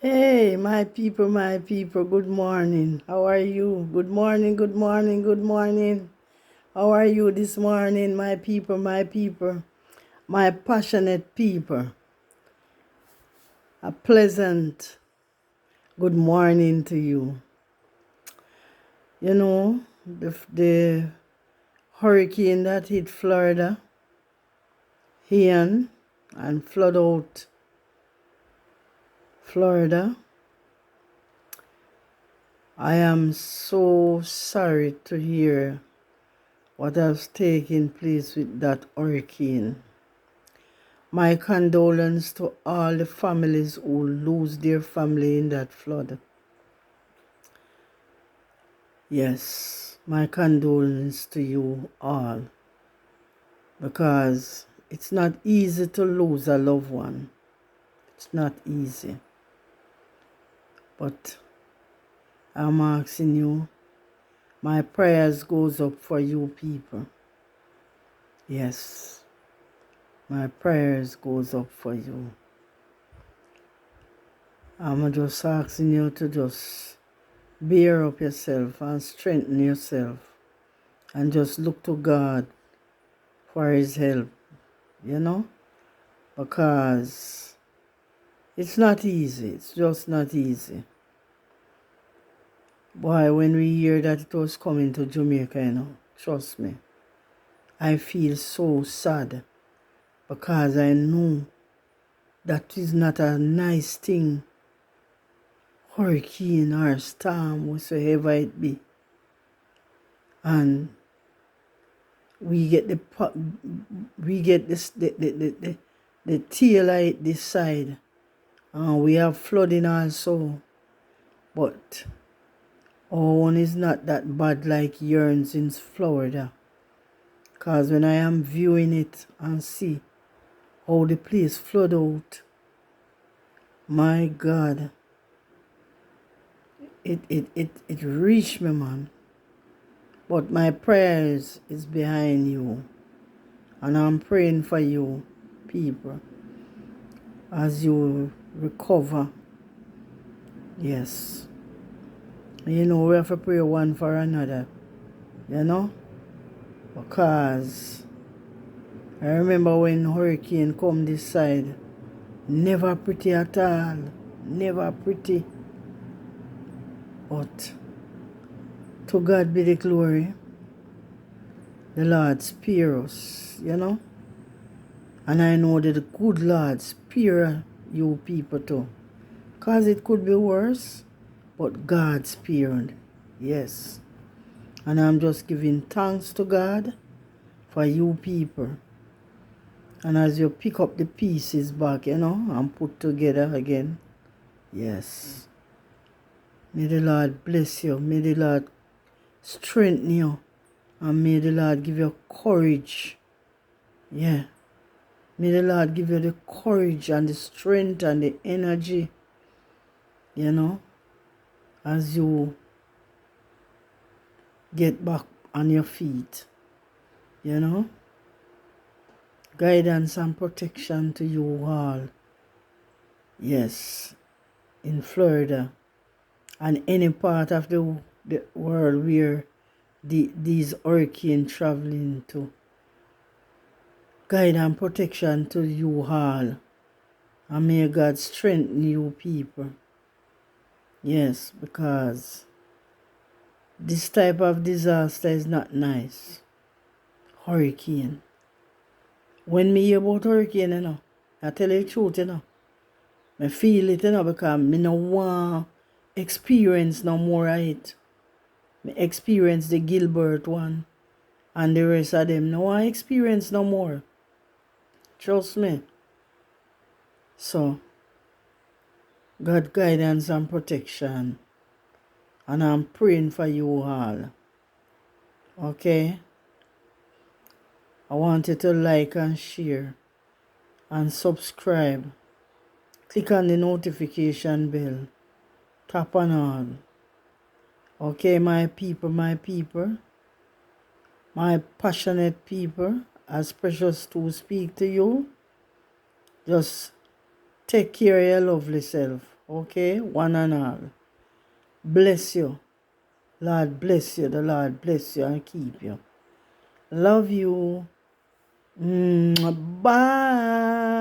Hey, my people, good morning. How are you? Good morning, good morning, good morning. How are you this morning, my people, my passionate people? A pleasant good morning to you. You know, the hurricane that hit Florida, Ian, and flood out Florida. I am so sorry to hear what has taken place with that hurricane. My condolence to all the families who lose their family in that flood. Yes, my condolence to you all, because it's not easy to lose a loved one. It's not easy. But I'm asking you, my prayers goes up for you people. Yes, my prayers goes up for you. I'm just asking you to just bear up yourself and strengthen yourself and just look to God for his help, because it's not easy. It's just not easy. Boy, when we hear that it was coming to Jamaica, trust me, I feel so sad because I know that is not a nice thing, hurricane or storm, whatsoever it be. And we get the tail light this side. We have flooding also, but our one is not that bad like yours in Florida. Because when I am viewing it and see how the place flood out, my God, it reached me, man. But my prayers is behind you. And I'm praying for you, people, as you recover. Yes. We have to pray one for another, you know? Because I remember when hurricane come this side, never pretty at all. Never pretty. But to God be the glory. The Lord spare us. And I know that the good Lord spare you people too. Because it could be worse, but God spared. Yes. And I'm just giving thanks to God for you people. And as you pick up the pieces back, and put together again, yes. May the Lord bless you. May the Lord strengthen you. And may the Lord give you courage. Yeah. May the Lord give you the courage and the strength and the energy, as you get back on your feet, Guidance and protection to you all. Yes. In Florida and any part of the world where these hurricanes traveling to. Guide and protection to you all. And may God strengthen you people. Yes, because this type of disaster is not nice. Hurricane. When me hear about hurricane, I tell you the truth, I feel it, because me no want experience no more of it. Me experience the Gilbert one and the rest of them. No want experience no more. Trust me. So, God guidance and protection. And I'm praying for you all. Okay? I want you to like and share and subscribe. Click on the notification bell. Tap on all. Okay, my people, my passionate people, as Precious to speak to you, just take care of your lovely self. Okay, one and all. Bless you. Lord bless you. The Lord bless you and keep you. Love you. Bye.